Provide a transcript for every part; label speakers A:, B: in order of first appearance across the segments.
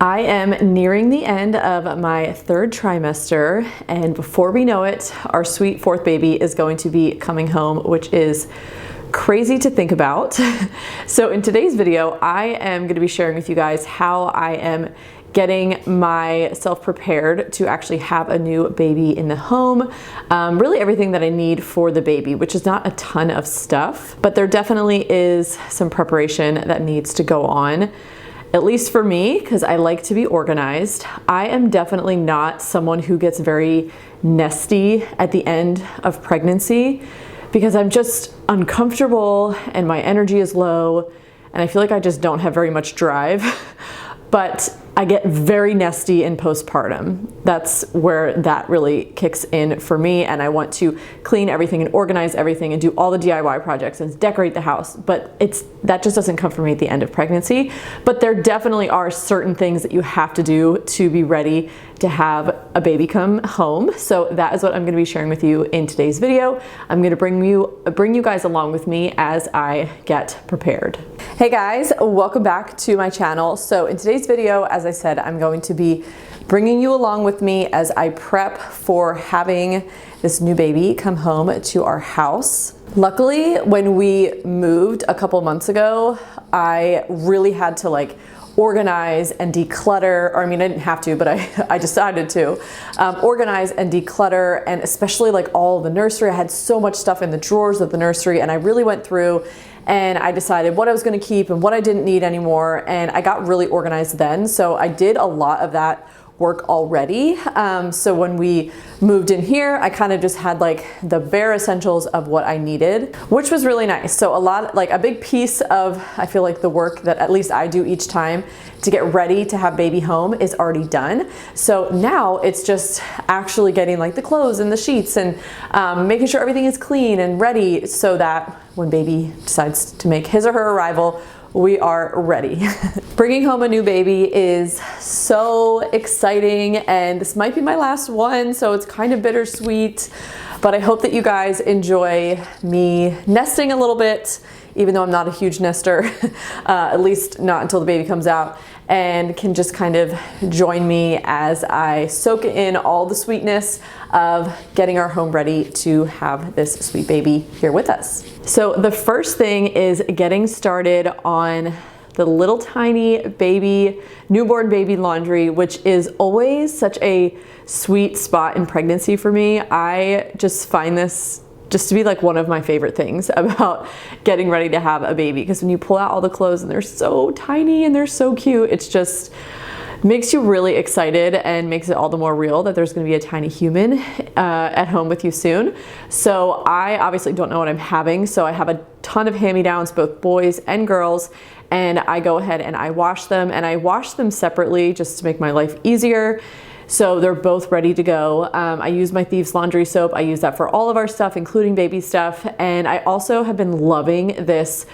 A: I am nearing the end of my third trimester, and before we know it, our sweet fourth baby is going to be coming home, which is crazy to think about. So in today's video, I am going to be sharing with you guys how I am getting myself prepared to actually have a new baby in the home. Really everything that I need for the baby, which is not a ton of stuff, but there definitely is some preparation that needs to go on. At least for me, because I like to be organized. I am definitely not someone who gets very nesty at the end of pregnancy because I'm just uncomfortable and my energy is low and I feel like I just don't have very much drive. But I get very nesty in postpartum. That's where that really kicks in for me, and I want to clean everything and organize everything and do all the DIY projects and decorate the house, but that just doesn't come for me at the end of pregnancy. But there definitely are certain things that you have to do to be ready to have a baby come home. So that is what I'm gonna be sharing with you in today's video. I'm gonna bring you guys along with me as I get prepared. Hey guys, welcome back to my channel. So in today's video, as I said, I'm going to be bringing you along with me as I prep for having this new baby come home to our house. Luckily, when we moved a couple months ago, I really had to organize and declutter, or I mean, I didn't have to, but I decided to organize and declutter, and especially all the nursery. I had so much stuff in the drawers of the nursery, and I really went through and I decided what I was gonna keep and what I didn't need anymore, and I got really organized then. So I did a lot of that work already. So when we moved in here, I kind of just had the bare essentials of what I needed, which was really nice. So a big piece of, I feel the work that at least I do each time to get ready to have baby home is already done. So now it's just actually getting the clothes and the sheets and making sure everything is clean and ready so that when baby decides to make his or her arrival, we are ready. Bringing home a new baby is so exciting, and this might be my last one, so it's kind of bittersweet, but I hope that you guys enjoy me nesting a little bit, even though I'm not a huge nester, at least not until the baby comes out, and can just kind of join me as I soak in all the sweetness of getting our home ready to have this sweet baby here with us. So the first thing is getting started on the little tiny baby, newborn baby laundry, which is always such a sweet spot in pregnancy for me. I just find this just to be one of my favorite things about getting ready to have a baby, because when you pull out all the clothes and they're so tiny and they're so cute, it's just makes you really excited and makes it all the more real that there's going to be a tiny human at home with you soon. So I obviously don't know what I'm having, so I have a ton of hand-me-downs, both boys and girls, and I go ahead and I wash them, and I wash them separately just to make my life easier. So they're both ready to go. I use my Thieves laundry soap. I use that for all of our stuff, including baby stuff. And I also have been loving this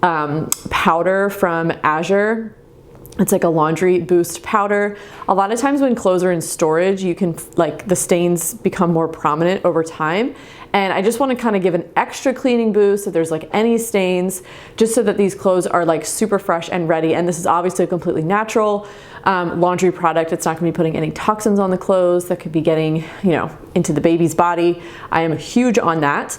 A: powder from Azure. It's a laundry boost powder. A lot of times when clothes are in storage, you can the stains become more prominent over time. And I just want to kind of give an extra cleaning boost if there's any stains, just so that these clothes are super fresh and ready. And this is obviously a completely natural laundry product. It's not going to be putting any toxins on the clothes that could be getting, into the baby's body. I am huge on that.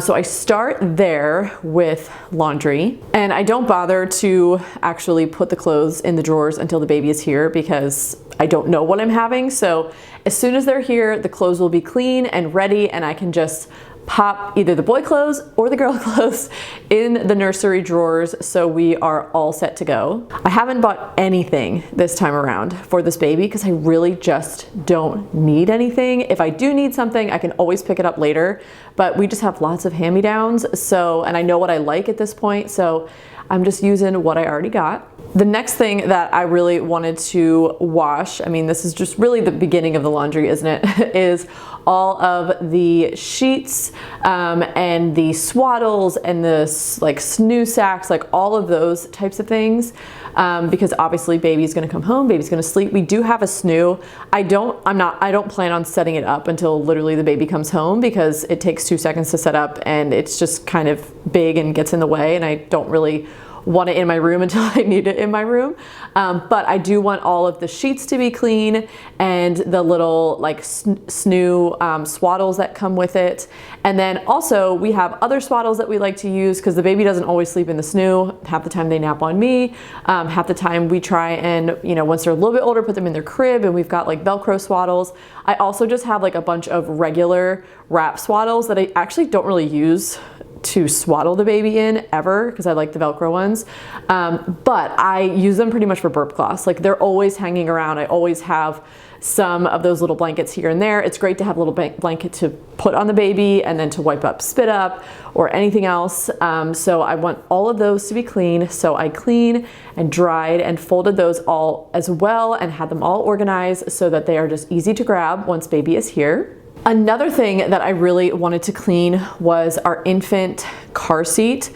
A: So I start there with laundry, and I don't bother to actually put the clothes in the drawers until the baby is here because I don't know what I'm having. So as soon as they're here, the clothes will be clean and ready, and I can just pop either the boy clothes or the girl clothes in the nursery drawers, so we are all set to go. I haven't bought anything this time around for this baby because I really just don't need anything. If I do need something, I can always pick it up later, but we just have lots of hand-me-downs, so, and I know what I like at this point, so I'm just using what I already got. The next thing that I really wanted to wash, I mean, this is just really the beginning of the laundry, isn't it? Is all of the sheets and the swaddles and the snoo sacks, all of those types of things. Because obviously baby's gonna come home, baby's gonna sleep. We do have a snoo. I don't plan on setting it up until literally the baby comes home because it takes 2 seconds to set up and it's just kind of big and gets in the way, and I don't really want it in my room until I need it in my room. But I do want all of the sheets to be clean and the little like snoo swaddles that come with it. And then also we have other swaddles that we like to use because the baby doesn't always sleep in the snoo. Half the time they nap on me. Half the time we try and, you know, once they're a little bit older, put them in their crib, and we've got like Velcro swaddles. I also just have like a bunch of regular wrap swaddles that I actually don't really use to swaddle the baby in ever because I like the Velcro ones. But I use them pretty much for burp cloths. Like they're always hanging around. I always have some of those little blankets here and there. It's great to have a little blanket to put on the baby and then to wipe up spit up or anything else. So I want all of those to be clean. So I clean and dried and folded those all as well and had them all organized so that they are just easy to grab once baby is here. Another thing that I really wanted to clean was our infant car seat.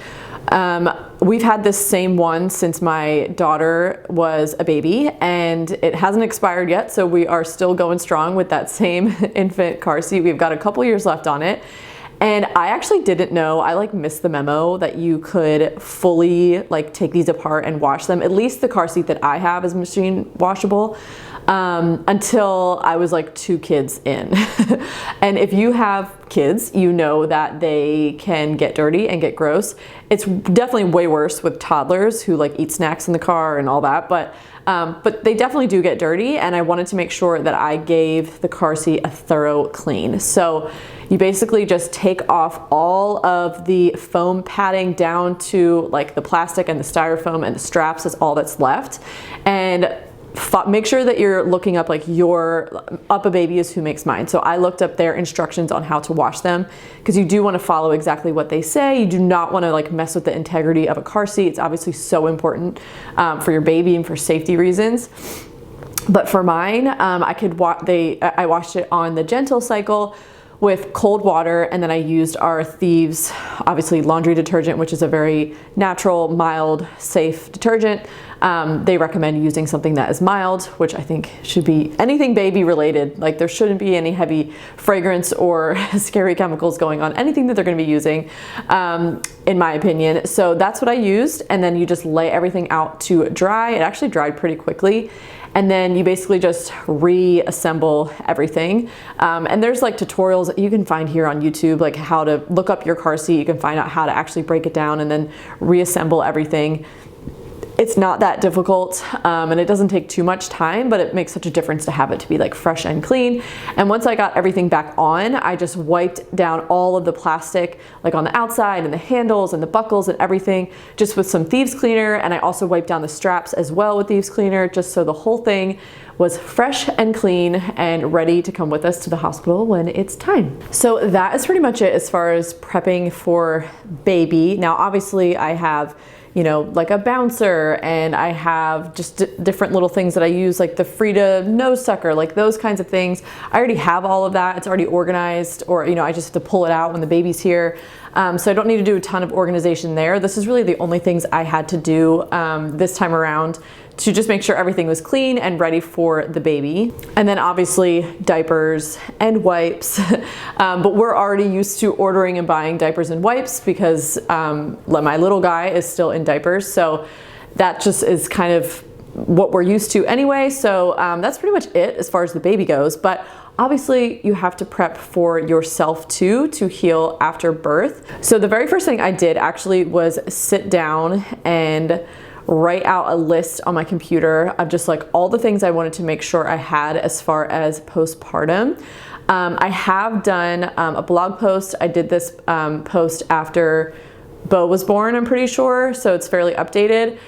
A: We've had this same one since my daughter was a baby, and it hasn't expired yet, so we are still going strong with that same infant car seat. We've got a couple years left on it. And I actually didn't know, I like missed the memo that you could fully like take these apart and wash them. At least the car seat that I have is machine washable, until I was like 2 kids in. And if you have kids, you know that they can get dirty and get gross. It's definitely way worse with toddlers who like eat snacks in the car and all that, but they definitely do get dirty, and I wanted to make sure that I gave the car seat a thorough clean. So you basically just take off all of the foam padding down to like the plastic and the styrofoam, and the straps is all that's left. And make sure that you're looking up like Up a Baby Is Who Makes Mine. So I looked up their instructions on how to wash them because you do want to follow exactly what they say. You do not want to like mess with the integrity of a car seat. It's obviously so important for your baby and for safety reasons. But for mine, I washed it on the gentle cycle with cold water, and then I used our Thieves, obviously laundry detergent, which is a very natural, mild, safe detergent. They recommend using something that is mild, which I think should be anything baby related. Like there shouldn't be any heavy fragrance or scary chemicals going on, anything that they're gonna be using, in my opinion. So that's what I used, and then you just lay everything out to dry. It actually dried pretty quickly. And then you basically just reassemble everything. And there's like tutorials that you can find here on YouTube, like how to look up your car seat. You can find out how to actually break it down and then reassemble everything. It's not that difficult, and it doesn't take too much time, but it makes such a difference to have it to be like fresh and clean. And once I got everything back on, I just wiped down all of the plastic, like on the outside and the handles and the buckles and everything, just with some Thieves cleaner. And I also wiped down the straps as well with Thieves cleaner, just so the whole thing was fresh and clean and ready to come with us to the hospital when it's time. So that is pretty much it as far as prepping for baby. Now, obviously I have, you know, like a bouncer, and I have just different little things that I use, like the Frida nose sucker, like those kinds of things. I already have all of that. It's already organized, or, you know, I just have to pull it out when the baby's here. So I don't need to do a ton of organization there. This is really the only things I had to do this time around to just make sure everything was clean and ready for the baby. And then obviously diapers and wipes. But we're already used to ordering and buying diapers and wipes because my little guy is still in diapers. So that just is kind of what we're used to anyway. So that's pretty much it as far as the baby goes. But obviously you have to prep for yourself too to heal after birth. So the very first thing I did actually was sit down and write out a list on my computer of just like all the things I wanted to make sure I had as far as postpartum. I have done a blog post. I did this post after Beau was born, I'm pretty sure, so it's fairly updated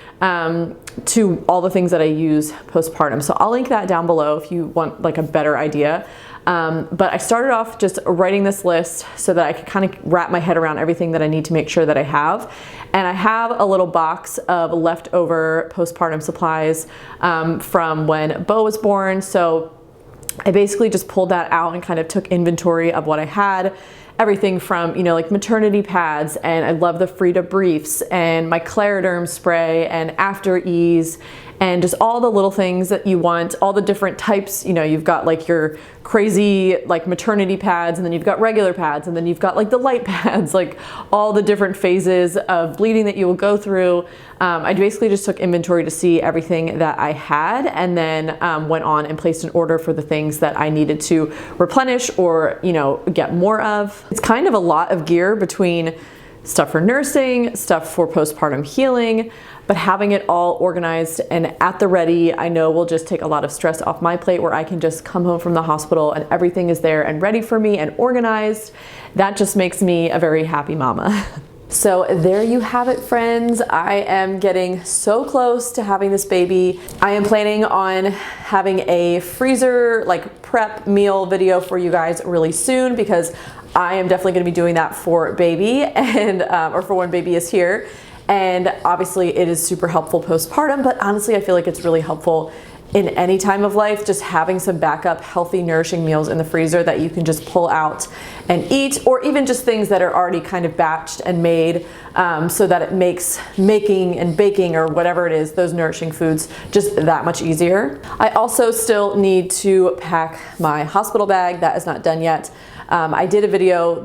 A: to all the things that I use postpartum. So I'll link that down below if you want like a better idea. But I started off just writing this list so that I could kind of wrap my head around everything that I need to make sure that I have. And I have a little box of leftover postpartum supplies from when Beau was born. So I basically just pulled that out and kind of took inventory of what I had. everything from, you know, like maternity pads, and I love the Frida briefs and my Clariderm spray and After Ease, and just all the little things that you want, all the different types. You know, you've got like your crazy like maternity pads, and then you've got regular pads, and then you've got like the light pads, like all the different phases of bleeding that you will go through. I basically just took inventory to see everything that I had, and then went on and placed an order for the things that I needed to replenish or, you know, get more of. It's kind of a lot of gear between stuff for nursing, stuff for postpartum healing, but having it all organized and at the ready, I know will just take a lot of stress off my plate, where I can just come home from the hospital and everything is there and ready for me and organized. That just makes me a very happy mama. So there you have it, friends. I am getting so close to having this baby. I am planning on having a freezer like prep meal video for you guys really soon, because I am definitely going to be doing that for baby and or for when baby is here. And obviously it is super helpful postpartum, but honestly I feel like it's really helpful in any time of life, just having some backup healthy nourishing meals in the freezer that you can just pull out and eat, or even just things that are already kind of batched and made, so that it makes making and baking or whatever it is, those nourishing foods, just that much easier. I also still need to pack my hospital bag. That is not done yet. I did a video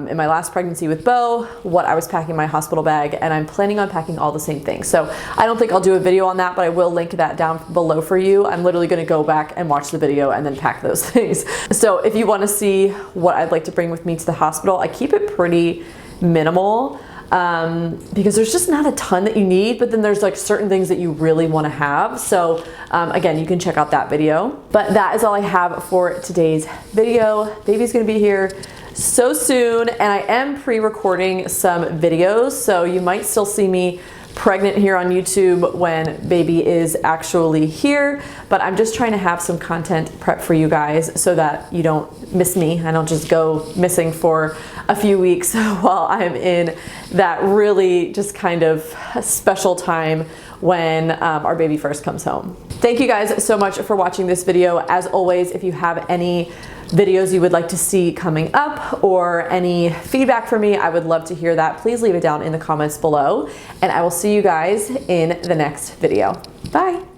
A: in my last pregnancy with Beau, what I was packing in my hospital bag, and I'm planning on packing all the same things. So I don't think I'll do a video on that, but I will link that down below for you. I'm literally going to go back and watch the video and then pack those things. So if you want to see what I'd like to bring with me to the hospital, I keep it pretty minimal. Because there's just not a ton that you need, but then there's like certain things that you really want to have. So again, you can check out that video. But that is all I have for today's video. Baby's gonna be here so soon, and I am pre-recording some videos, so you might still see me pregnant here on YouTube when baby is actually here, but I'm just trying to have some content prep for you guys so that you don't miss me. I don't just go missing for a few weeks while I'm in that really just kind of special time when our baby first comes home. Thank you guys so much for watching this video. As always, if you have any videos you would like to see coming up or any feedback for me, I would love to hear that. Please leave it down in the comments below, and I will see you guys in the next video. Bye.